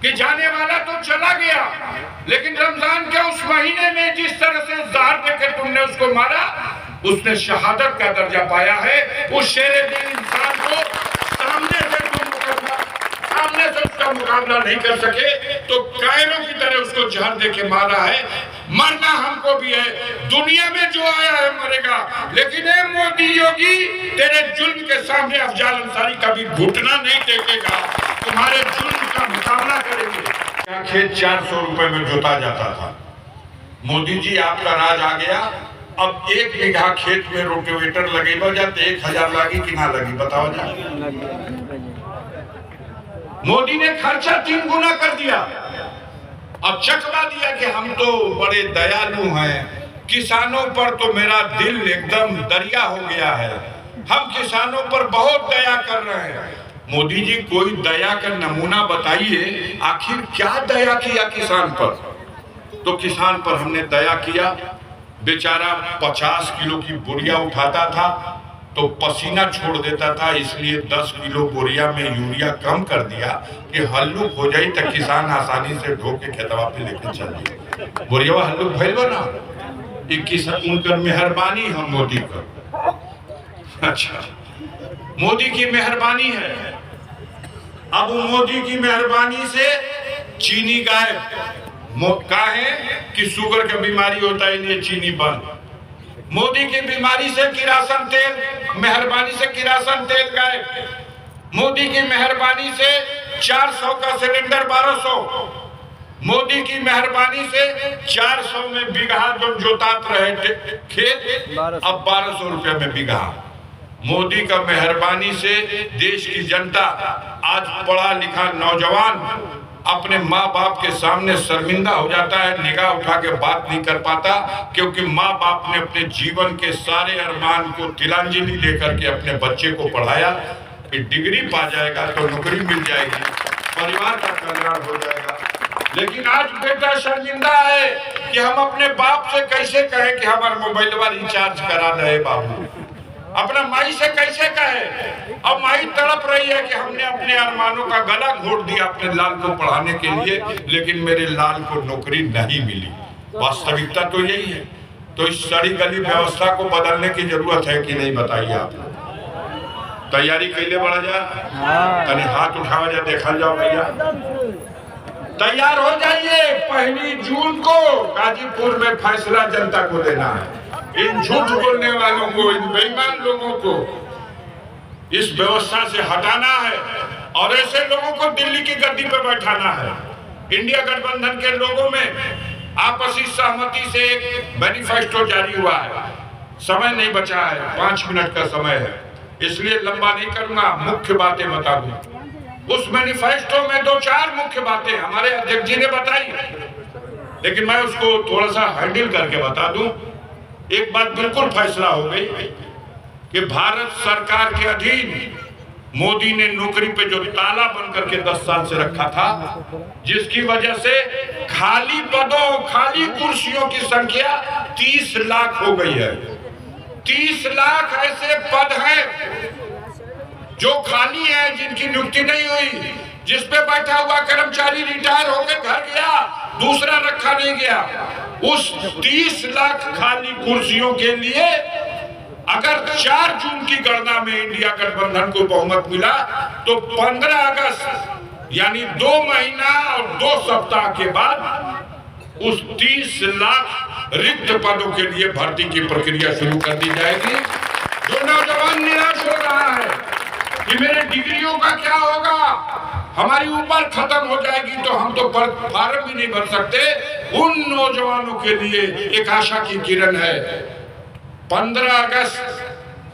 कि जाने वाला तो चला गया, लेकिन रमजान के उस महीने में जिस तरह से जहर देकर तुमने उसको मारा, उसने शहादत का दर्जा पाया है। उस शेरे दिल इंसान को सामने से उसका मुकाबला नहीं कर सके तो कायरों की तरह उसको जहर देके मारा है। मरना हमको भी है, दुनिया में जो आया है मरेगा, लेकिन ए मोदी योगी, तेरे जुल्म के सामने अफजाल अंसारी कभी घुटना नहीं टेकेगा, तुम्हारे जुल्म का मुकाबला करेंगे। खेत 400 रुपए में जोता जाता था। मोदी जी आपका राज आ गया, अब 1 बीघा खेत में रोटावेटर लगेगा जाते 1000 लगी कि ना लगी, बताओ जा। मोदी ने खर्चा 3 गुना कर दिया। अब चकवा दिया कि हम तो बड़े दयालु हैं, किसानों पर तो मेरा दिल एकदम दरिया हो गया है, हम किसानों पर बहुत दया कर रहे हैं। मोदी जी कोई दया का नमूना बताइए, आखिर क्या दया किया किसान पर? तो किसान पर हमने दया किया, बेचारा 50 किलो की बोरिया उठाता था तो पसीना छोड़ देता था, इसलिए 10 किलो बोरिया में यूरिया कम कर दिया कि हल्लुक हो जाए तो किसान आसानी से ढो के खेतवा पे लेके चल जाए। बोरिया हल्लुक भइल बा ना, 21 उनकर मेहरबानी हम मोदी का। अच्छा, मोदी की मेहरबानी है। अब मोदी की मेहरबानी से चीनी गायब, काहे कि शुगर का बीमारी होता है इसलिए चीनी बंद। मोदी की बीमारी से किरासन तेल, मेहरबानी से किरासन तेल गायब। मोदी की मेहरबानी से 400 का सिलेंडर 1200। मोदी की मेहरबानी से 400 में बीघा जो जोतात रहे खेत अब 1200 रुपए में बीघा। मोदी का मेहरबानी से देश की जनता, आज पढ़ा लिखा नौजवान अपने माँ बाप के सामने शर्मिंदा हो जाता है, निगाह उठा के बात नहीं कर पाता, क्योंकि माँ बाप ने अपने जीवन के सारे अरमान को तिलांजलि लेकर के अपने बच्चे को पढ़ाया कि डिग्री पा जाएगा तो नौकरी मिल जाएगी, परिवार का कल्याण हो जाएगा। लेकिन आज बेटा शर्मिंदा है कि हम अपने बाप से कैसे कहें कि हमारा मोबाइल रिचार्ज करा दे बाबू, अपना माई से कैसे कहे। अब माई तड़प रही है कि हमने अपने अरमानों का गला घोट दिया अपने लाल को पढ़ाने के लिए, लेकिन मेरे लाल को नौकरी नहीं मिली। वास्तविकता तो यही है। तो इस सड़ी गली व्यवस्था को बदलने की जरूरत है कि नहीं, बताइए आप। तैयारी कैले बढ़ा जा, तनी हाथ उठावा जा, देखा जाओ भैया, तैयार हो जाइए। 1 जून को गाजीपुर में फैसला जनता को देना है। इन झूठ बोलने वालों को, इन बेईमान लोगों को इस व्यवस्था से हटाना है और ऐसे लोगों को दिल्ली की गद्दी पर बैठाना है। इंडिया गठबंधन के लोगों में आपसी सहमति से एक मैनिफेस्टो जारी हुआ है। समय नहीं बचा है, 5 मिनट का समय है, इसलिए लंबा नहीं करूंगा, मुख्य बातें बता दूं। उस मैनिफेस्टो में 2-4 मुख्य बातें हमारे अध्यक्ष जी ने बताई, लेकिन मैं उसको थोड़ा सा हैंडल करके बता दूं। एक बात बिल्कुल फैसला हो गई कि भारत सरकार के अधीन मोदी ने नौकरी पे जो ताला बंद करके 10 साल से रखा था, जिसकी वजह से खाली पदों, खाली कुर्सियों की संख्या 30 लाख हो गई है। 30 लाख ऐसे पद हैं जो खाली हैं, जिनकी नियुक्ति नहीं हुई, जिस पे बैठा हुआ कर्मचारी रिटायर होकर घर गया, दूसरा रखा नहीं गया। उस 30 लाख खाली कुर्सियों के लिए अगर 4 जून की गणना में इंडिया गठबंधन को बहुमत मिला तो 15 अगस्त यानी 2 महीना और 2 सप्ताह के बाद उस 30 लाख रिक्त पदों के लिए भर्ती की प्रक्रिया शुरू कर दी जाएगी। जो नौजवान निराश हो रहा है कि मेरे डिग्रियों का क्या होगा, हमारी उम्र खत्म हो जाएगी तो हम तो फार्म भी नहीं भर सकते, उन नौजवानों के लिए एक आशा की किरण है। 15 अगस्त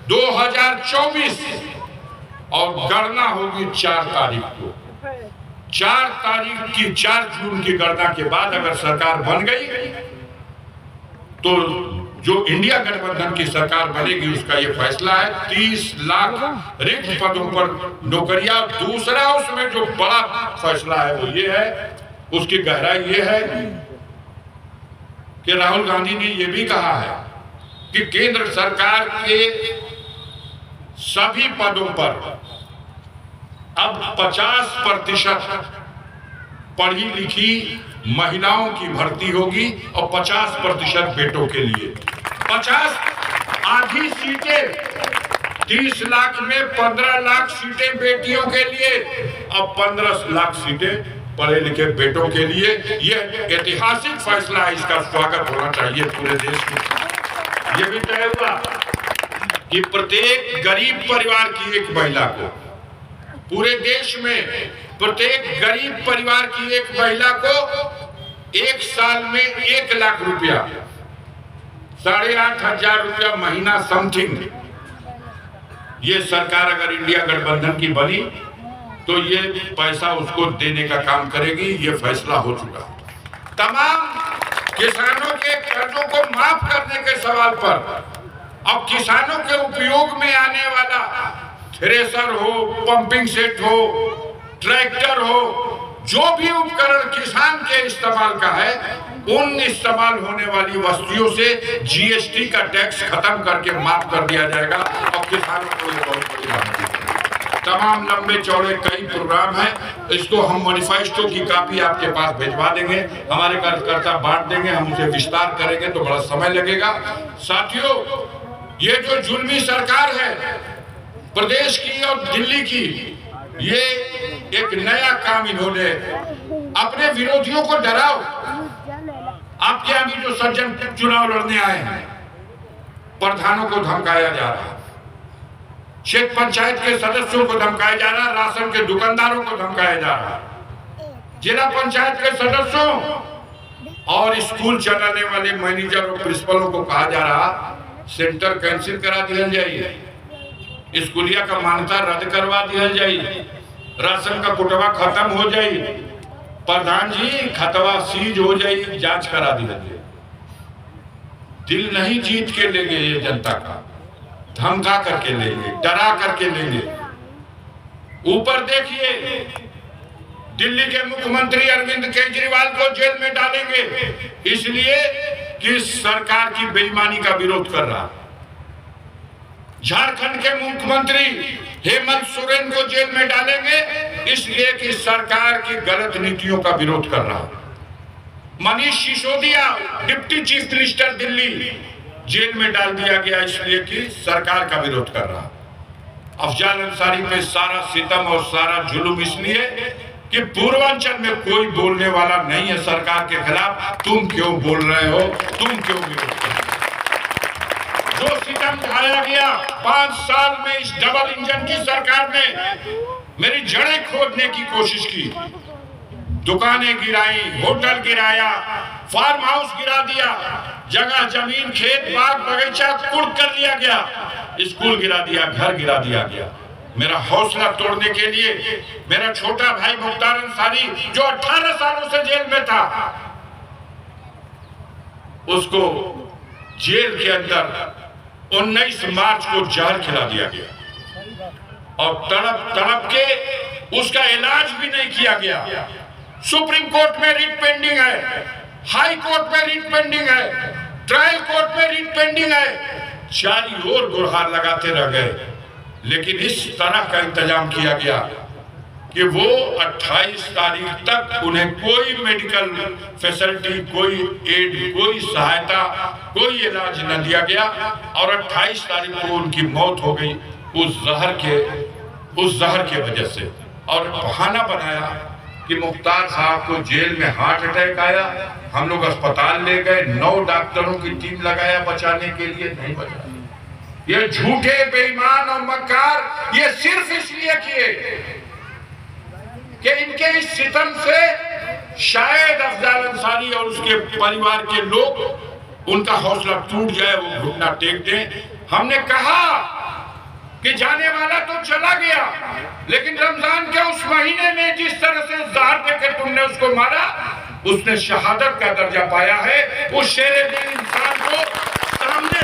2024 और गणना होगी 4 तारीख को। 4 तारीख की 4 जून की गणना के बाद अगर सरकार बन गई तो जो इंडिया गठबंधन की सरकार बनेगी उसका ये फैसला है 30 लाख रिक्त पदों पर नौकरियां। दूसरा उसमें जो बड़ा फैसला है वो ये है, उसकी गहराई ये है कि राहुल गांधी ने ये भी कहा है कि केंद्र सरकार के सभी पदों पर अब 50% पढ़ी लिखी महिलाओं की भर्ती होगी और 50% बेटों के लिए 50 आधी सीटें 30 लाख में 15 लाख सीटें बेटियों के लिए और 15 लाख सीटें पढ़े लिखे बेटों के लिए। यह ऐतिहासिक फैसला है, इसका स्वागत होना चाहिए पूरे देश में। यह भी तय हुआ कि प्रत्येक गरीब परिवार की एक महिला को, पूरे देश में प्रत्येक गरीब परिवार की एक महिला को 1 साल में 1 लाख रुपया, 8,500 रुपया महीना समथिंग, ये सरकार अगर इंडिया गठबंधन की बनी तो ये पैसा उसको देने का काम करेगी। ये फैसला हो चुका। तमाम किसानों के कर्जों को माफ करने के सवाल पर अब किसानों के उपयोग में आने वाला थ्रेसर हो, पंपिंग सेट हो, ट्रैक्टर हो, जो भी उपकरण किसान के इस्तेमाल का है, उन इस्तेमाल होने वाली वस्तुओं से जीएसटी का टैक्स खत्म करके माफ कर दिया जाएगा और किसानों को ये बहुत बड़ी राहत। तमाम लंबे चौड़े कई प्रोग्राम हैं, इसको हम मैनिफेस्टो की कॉपी आपके पास भिजवा देंगे, हमारे कार्यकर्ता बांट देंगे, हम उसे विस्तार करेंगे तो बड़ा समय लगेगा। साथियों, ये जो जुल्मी सरकार है प्रदेश की और दिल्ली की, ये एक नया काम इन्होंने अपने विरोधियों को डराओ। आपके यहाँ भी जो सज्जन चुनाव लड़ने आए हैं, प्रधानों को धमकाया जा रहा है, क्षेत्र पंचायत के सदस्यों को धमकाया जा रहा है, राशन के दुकानदारों को धमकाया जा रहा है, जिला पंचायत के सदस्यों और स्कूल चलाने वाले मैनेजर और प्रिंसिपलों को कहा जा रहा सेंटर कैंसिल करा दिया जाइए, स्कूलिया का मान्यता रद्द करवा दिया जाइए, राशन का कुटवा खत्म हो जाए, प्रधान जी खतवा सीज हो जाए, जांच करा दी जाए। दिल नहीं जीत के लेंगे ये जनता का, धमका करके लेंगे, डरा करके लेंगे। ऊपर देखिए, दिल्ली के मुख्यमंत्री अरविंद केजरीवाल को जेल में डालेंगे इसलिए कि सरकार की बेईमानी का विरोध कर रहा। झारखंड के मुख्यमंत्री हेमंत सोरेन को जेल में डालेंगे इसलिए कि सरकार की गलत नीतियों का विरोध कर रहा। Manish Sisodia deputy chief minister Delhi jail में डाल दिया गया इसलिए कि सरकार का विरोध कर रहा। अफजाल अंसारी पे सारा सितम और सारा जुल्म इसलिए कि पूर्वांचल में कोई बोलने वाला नहीं है सरकार के खिलाफ। तुम क्यों बोल रहे हो, तुम क्यों विरोध कर रहे हो? जो सितम ढाया गया 5 साल में इस डबल इंजन की सरकार ने मेरी जड़ें खोदने की कोशिश की, दुकानें गिराई, होटल गिराया, फार्म हाउस गिरा दिया, जगह जमीन खेत बाग बगीचा कुर्क कर लिया गया, स्कूल गिरा दिया, घर गिरा दिया गया। मेरा हौसला तोड़ने के लिए मेरा छोटा भाई मुख्तार अंसारी जो 18 सालों से जेल में था, उसको जेल के अंदर 19 मार्च को जहर खिला दिया गया और तड़प तड़प के उसका इलाज भी नहीं किया गया। सुप्रीम कोर्ट में रिट पेंडिंग है, हाई कोर्ट में रिट पेंडिंग है, ट्रायल कोर्ट में रिट पेंडिंग है, चारों ओर गुहार लगाते रह गए। लेकिन इस तरह का इंतजाम किया गया कि वो 28 तारीख तक उन्हें कोई मेडिकल फैसिलिटी, कोई एड, कोई सहायता, कोई इलाज न दिया गया और 28 तारीख को उनकी मौत हो गई उस जहर के वजह से। और बहाना बनाया कि मुख्तार साहब को जेल में हार्ट अटैक आया, हम लोग अस्पताल ले गए, 9 डॉक्टरों की टीम लगाया बचाने के लिए, नहीं बचा। ये झूठे बेईमान और मक्कार ये सिर्फ इसलिए किए कि इनके इस सितम से शायद अफजाल अंसारी और उसके परिवार के लोग उनका हौसला टूट जाए, वो घुटना टेक दें। हमने कहा कि जाने वाला तो चला गया, लेकिन रमजान के उस महीने में जिस तरह से जहर देकर तुमने उसको मारा, उसने शहादत का दर्जा पाया है। उस शेरे दिल इंसान को सामने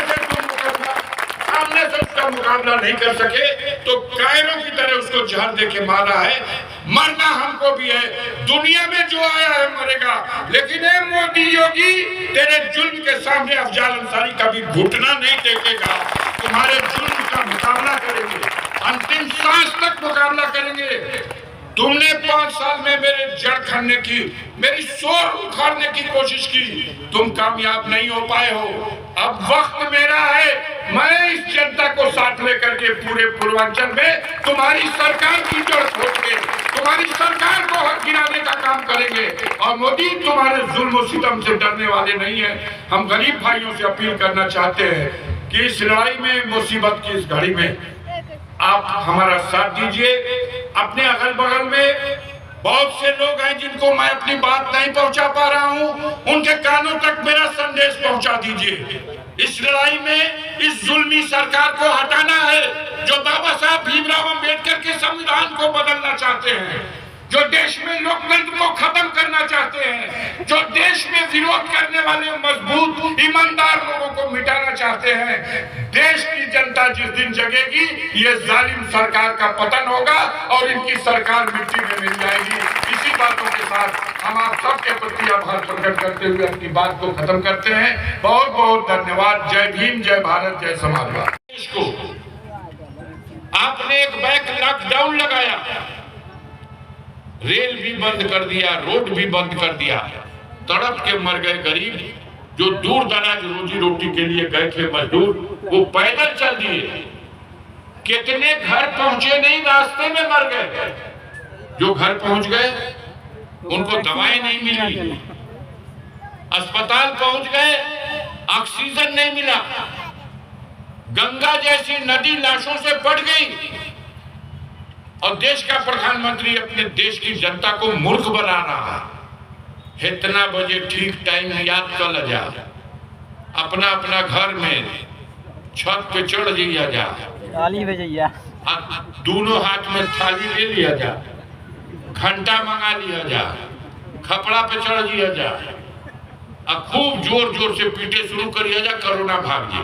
से उसका मुकाबला नहीं कर सके तो कायरों की तरह उसको जहर देके मारा है। मरना हमको भी है, दुनिया में जो आया है मरेगा, लेकिन ए मोदी योगी तेरे जुल्म के सामने अफजाल अंसारी कभी घुटना नहीं टेकेगा। तुम्हारे जुल्म का मुकाबला करेंगे, अंतिम सांस तक मुकाबला करेंगे। तुमने 5 साल में मेरे जड़ खनने की, मेरी सोर उखाड़ने की कोशिश की, तुम कामयाब नहीं हो पाए हो। अब वक्त मेरा है, मैं इस जनता को साथ लेकर के पूरे पूर्वांचल में तुम्हारी सरकार की जड़ खोद के तुम्हारी सरकार को हक गिराने का काम करेंगे। और मोदी तुम्हारे जुल्म सितम से डरने वाले नहीं है। हम गरीब भाइयों से अपील करना चाहते हैं कि इस लड़ाई में, मुसीबत की इस घड़ी में आप हमारा साथ दीजिए। अपने अगल बगल में बहुत से लोग हैं जिनको मैं अपनी बात नहीं पहुंचा पा रहा हूं, उनके कानों तक मेरा संदेश पहुंचा दीजिए। इस लड़ाई में इस जुल्मी सरकार को हटाना है जो बाबा साहब भीमराव अंबेडकर के संविधान को बदलना चाहते हैं, जो देश में लोकतंत्र को खत्म करना चाहते हैं, जो देश में विरोध करने वाले मजबूत ईमानदार लोगों को मिटाना चाहते हैं। देश की जनता जिस दिन जगेगी, ये जालिम सरकार का पतन होगा और इनकी सरकार मिट्टी में मिल जाएगी। इसी बातों के साथ हम आप सबके प्रति आभार प्रकट करते हुए अपनी बात को खत्म करते हैं। बहुत बहुत धन्यवाद। जय भीम, जय भारत, जय समाजवाद। इसको आपने एक बैक लॉकडाउन लगाया, रेल भी बंद कर दिया, रोड भी बंद कर दिया, तड़प के मर गए गरीब जो दूर दराज रोजी रोटी के लिए गए थे मजदूर, वो पैदल चल दिए। कितने घर पहुंचे नहीं, रास्ते में मर गए। जो घर पहुंच गए उनको दवाएं नहीं मिली, अस्पताल पहुंच गए, ऑक्सीजन नहीं मिला, गंगा जैसी नदी लाशों से बढ़ गई और देश का प्रधानमंत्री अपने देश की जनता को मूर्ख बना रहा है। इतना बजे ठीक टाइम याद कर जा, अपना अपना घर में छत पे चढ़ लिया जा, थाली भेजिया, दोनों हाथ में थाली ले लिया जा, घंटा मंगा लिया जा, खपड़ा पे चढ़ लिया जा, अब खूब जोर जोर से पीटे शुरू करिए जा, कोरोना भाग जी।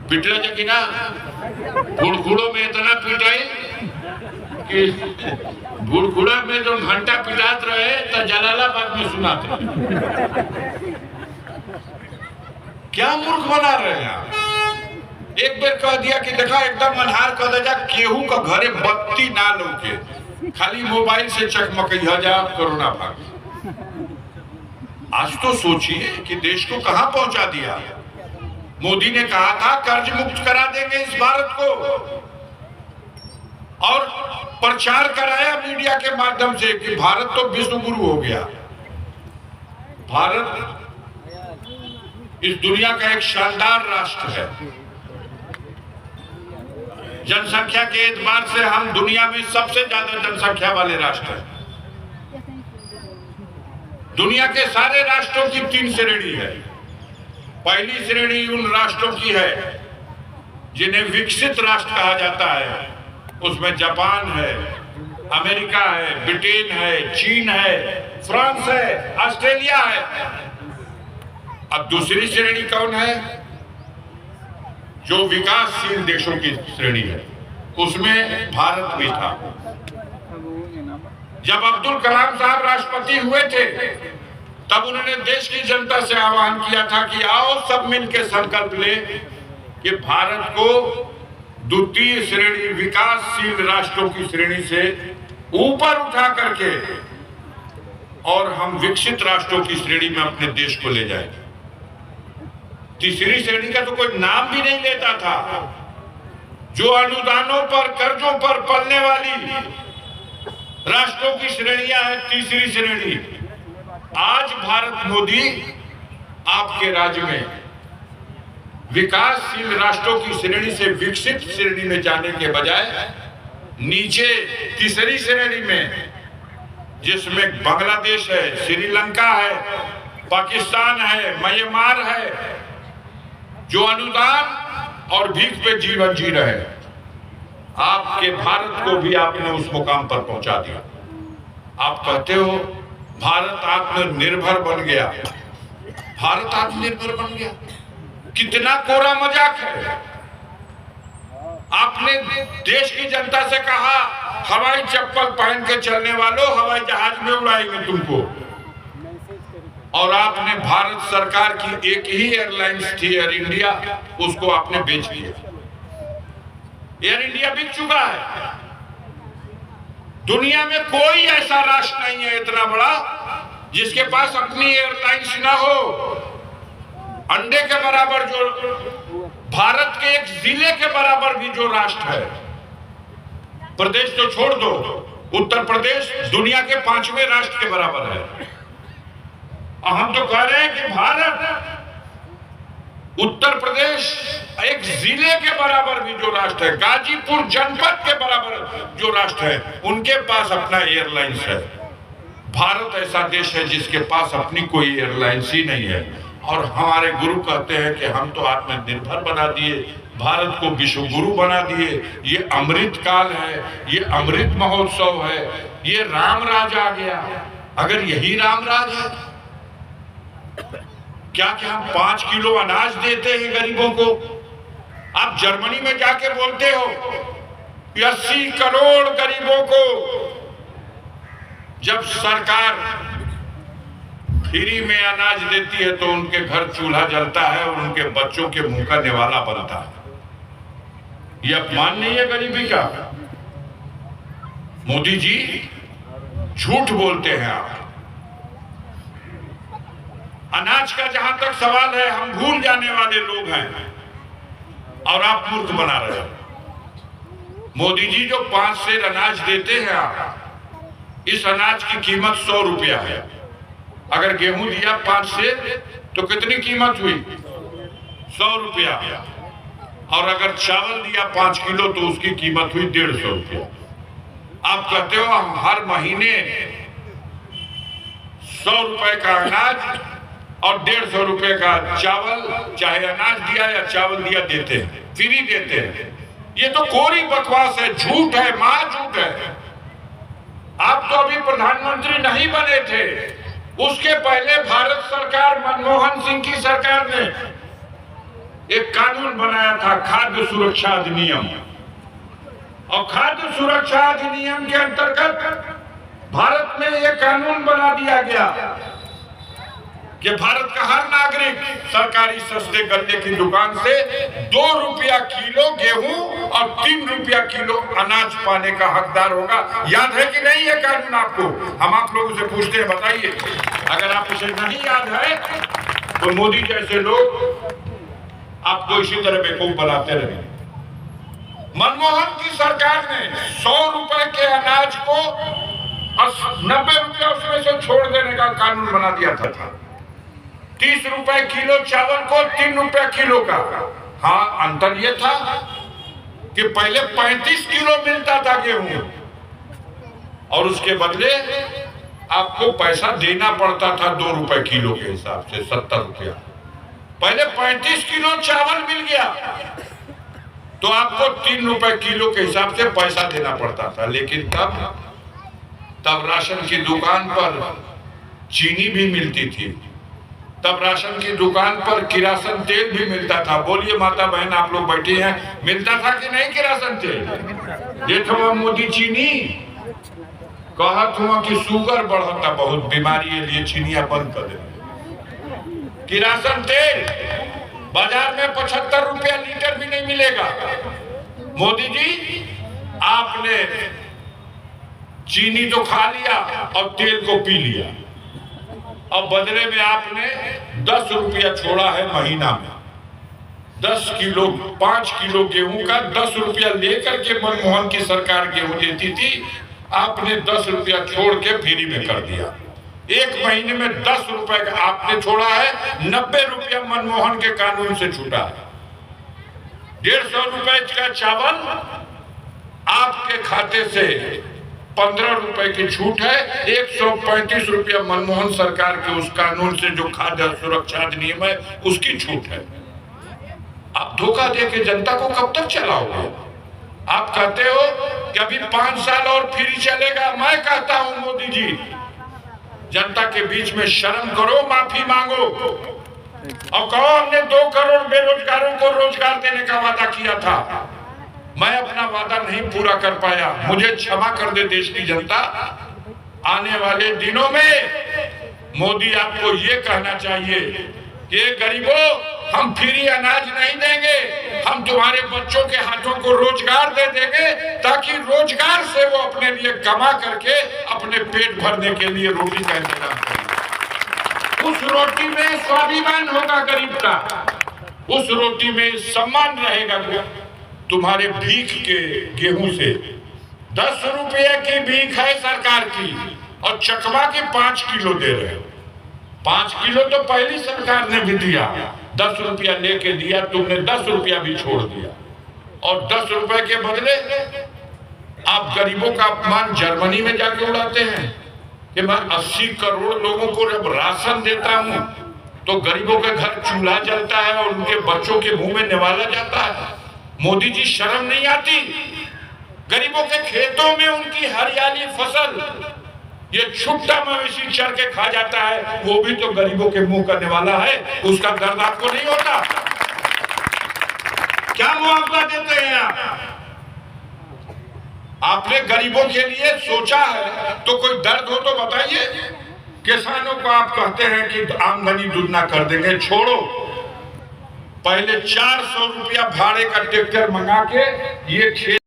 पिटले जा कि ना, घुड़घुड़ों में इतना पिटाई कि घुड़घुड़ा में जो घंटा पिटात रहे तो जलालाबाद में सुनाते रहे। क्या मूर्ख बना रहे हैं आप। एक बार कह दिया कि देखा एकदम अन्हार कर दे जा, केहू का घरे बत्ती ना लौके, खाली मोबाइल से चकमकैया जा, कोरोना भाग। आज तो सोचिए कि देश को कहां पहुंचा दिया। मोदी ने कहा था कर्ज मुक्त करा देंगे इस भारत को, और प्रचार कराया मीडिया के माध्यम से कि भारत तो विश्व गुरु हो गया। भारत इस दुनिया का एक शानदार राष्ट्र है। जनसंख्या के एतबार से हम दुनिया में सबसे ज्यादा जनसंख्या वाले राष्ट्र हैं। दुनिया के सारे राष्ट्रों की 3 श्रेणी है। पहली श्रेणी उन राष्ट्रों की है जिन्हें विकसित राष्ट्र कहा जाता है। उसमें जापान है, अमेरिका है, ब्रिटेन है, चीन है, फ्रांस है, ऑस्ट्रेलिया है। अब दूसरी श्रेणी कौन है? जो विकासशील देशों की श्रेणी है, उसमें भारत भी था। जब अब्दुल कलाम साहब राष्ट्रपति हुए थे तब उन्होंने देश की जनता से आह्वान किया था कि आओ सब मिलकर संकल्प ले कि भारत को द्वितीय श्रेणी विकासशील राष्ट्रों की श्रेणी से ऊपर उठा करके और हम विकसित राष्ट्रों की श्रेणी में अपने देश को ले जाए। तीसरी श्रेणी का तो कोई नाम भी नहीं लेता था। जो अनुदानों पर, कर्जों पर पलने वाली राष्ट्रों की श्रेणियां हैं, तीसरी श्रेणी। आज भारत मोदी आपके राज्य में विकासशील राष्ट्रों की श्रेणी से विकसित श्रेणी में जाने के बजाय नीचे तीसरी श्रेणी में, जिसमें बांग्लादेश है, श्रीलंका है, पाकिस्तान है, म्यांमार है, जो अनुदान और भीख पे जीवन जी रहे हैं, आपके भारत को भी आपने उस मुकाम पर पहुंचा दिया। आप कहते हो भारत आत्मनिर्भर बन गया। भारत आत्मनिर्भर बन गया, कितना कोरा मजाक है। आपने देश की जनता से कहा हवाई चप्पल पहन के चलने वालों, हवाई जहाज में उड़ाएंगे तुमको, और आपने भारत सरकार की एक ही एयरलाइंस थी एयर इंडिया, उसको आपने बेच दिया। एयर इंडिया बिक चुका है। दुनिया में कोई ऐसा राष्ट्र नहीं है इतना बड़ा जिसके पास अपनी एयरलाइंस ना हो। अंडे के बराबर जो भारत के एक जिले के बराबर भी जो राष्ट्र है, प्रदेश तो छोड़ दो, उत्तर प्रदेश दुनिया के 5वें राष्ट्र के बराबर है। और हम तो कह रहे हैं कि भारत, उत्तर प्रदेश एक जिले के बराबर भी जो राष्ट्र है, गाजीपुर जनपद के बराबर जो राष्ट्र है, उनके पास अपना एयरलाइंस है। भारत ऐसा देश है जिसके पास अपनी कोई एयरलाइंस ही नहीं है। और हमारे गुरु कहते हैं कि हम तो आत्मनिर्भर बना दिए, भारत को विश्व गुरु बना दिए। ये अमृत काल है, ये अमृत महोत्सव है, ये राम राज आ गया। अगर यही राम राज है, क्या क्या हम 5 किलो अनाज देते हैं गरीबों को? आप जर्मनी में जाके बोलते हो 80 करोड़ गरीबों को जब सरकार फ्री में अनाज देती है तो उनके घर चूल्हा जलता है और उनके बच्चों के मुंह का निवाला बनता है। यह अपमान नहीं है गरीबी का? मोदी जी झूठ बोलते हैं आप। अनाज का जहां तक सवाल है, हम भूल जाने वाले लोग हैं और आप मूर्ख बना रहे हो। मोदी जी जो 5 सेर अनाज देते हैं आप, इस अनाज की कीमत 100 रुपया है। अगर गेहूं दिया 5 सेर तो कितनी कीमत हुई? 100 रुपया। और अगर चावल दिया 5 किलो तो उसकी कीमत हुई 150 रुपया। आप कहते हो हम हर महीने 100 रुपए का अनाज और 150 रुपए का चावल, चाहे अनाज दिया या चावल दिया, देते हैं, फ्री देते हैं। ये तो कोरी बकवास है, झूठ है, महाझूठ है। आप तो अभी प्रधानमंत्री नहीं बने थे, उसके पहले भारत सरकार, मनमोहन सिंह की सरकार ने एक कानून बनाया था, खाद्य सुरक्षा अधिनियम। और खाद्य सुरक्षा अधिनियम के अंतर्गत भारत में एक कानून बना दिया गया कि भारत का हर नागरिक सरकारी सस्ते गल्ले की दुकान से 2 रुपया किलो गेहूं और 3 रुपया किलो अनाज पाने का हकदार होगा। याद है कि नहीं ये कानून आपको? हम आप लोगों से पूछते हैं, बताइए। अगर आप उसे नहीं याद है तो मोदी जैसे लोग आपको इसी तरह बेवकूफ बनाते रहे। मनमोहन की सरकार ने 100 रुपए के अनाज को 90 रुपया उसमें से छोड़ देने का कानून बना दिया था। 30 रुपए किलो चावल को 3 रुपया किलो का। हाँ, अंतर यह था कि पहले 35 किलो मिलता था गेहूं और उसके बदले आपको पैसा देना पड़ता था 2 रुपए किलो के हिसाब से, 70 रुपया। पहले 35 किलो चावल मिल गया तो आपको 3 रुपए किलो के हिसाब से पैसा देना पड़ता था। लेकिन तब राशन की दुकान पर चीनी भी मिलती थी, तब राशन की दुकान पर किरासन तेल भी मिलता था। बोलिए माता बहन, आप लोग बैठे हैं, मिलता था कि नहीं किरासन तेल? ये तो मोदी चीनी कहत हुआ कि शुगर बढ़ता बहुत, बीमारी है, लिए चीनिया बंद कर दे। किरासन तेल बाजार में 75 रुपया लीटर भी नहीं मिलेगा। मोदी जी, आपने चीनी तो खा लिया और तेल को पी लिया, अब बदले में आपने 10 रुपया छोड़ा है महीना में। 10 किलो 5 किलो गेहूं का 10 रुपया लेकर के मनमोहन की सरकार गेहूं देती थी, आपने 10 रुपया छोड़ के फ्री में कर दिया। एक महीने में 10 रुपए का आपने छोड़ा है, 90 रुपया मनमोहन के कानून से छूटा है। 150 रुपए का चावल आपके खाते से 15 रुपए की छूट है। 135 रुपया मनमोहन सरकार के उस कानून से जो खाद्य सुरक्षा अधिनियम है उसकी छूट है। आप धोखा दे के जनता को कब तक चलाओगे? आप कहते हो कि अभी 5 साल और फ्री चलेगा। मैं कहता हूं मोदी जी, जनता के बीच में शर्म करो, माफी मांगो और कहो हमने 2 करोड़ बेरोजगारों को रोजगार देने का वादा किया था, मैं अपना वादा नहीं पूरा कर पाया, मुझे क्षमा कर दे देश की जनता। आने वाले दिनों में मोदी आपको ये कहना चाहिए कि गरीबों, हम फ्री अनाज नहीं देंगे, हम तुम्हारे बच्चों के हाथों को रोजगार दे देंगे ताकि रोजगार से वो अपने लिए कमा करके अपने पेट भरने के लिए रोटी का इंतजाम करें। उस रोटी में स्वाभिमान होगा गरीब का, उस रोटी में सम्मान रहेगा। तुम्हारे भीख के गेहूं से 10 रुपये की भीख है सरकार की और चकवा के 5 किलो दे रहे हो। 5 किलो तो पहली सरकार ने भी दिया, 10 रुपया लेके दिया, तुमने 10 रुपया भी छोड़ दिया और 10 रुपए के बदले आप गरीबों का अपमान जर्मनी में जाके उड़ाते हैं कि मैं 80 करोड़ लोगों को जब राशन देता हूं तो गरीबों के घर चूल्हा जलता है और उनके बच्चों के मुंह में निवाला जाता है। मोदी जी शर्म नहीं आती? गरीबों के खेतों में उनकी हरियाली फसल ये छुट्टा मवेशी चर के खा जाता है, वो भी तो गरीबों के मुंह करने वाला है, उसका दर्द आपको नहीं होता? क्या मुआवजा देते हैं आप? आपने गरीबों के लिए सोचा है तो कोई दर्द हो तो बताइए। किसानों को आप कहते हैं कि आमदनी दुगना कर देंगे, छोड़ो। पहले 400 रुपया भाड़े का ट्रैक्टर मंगा के ये खेत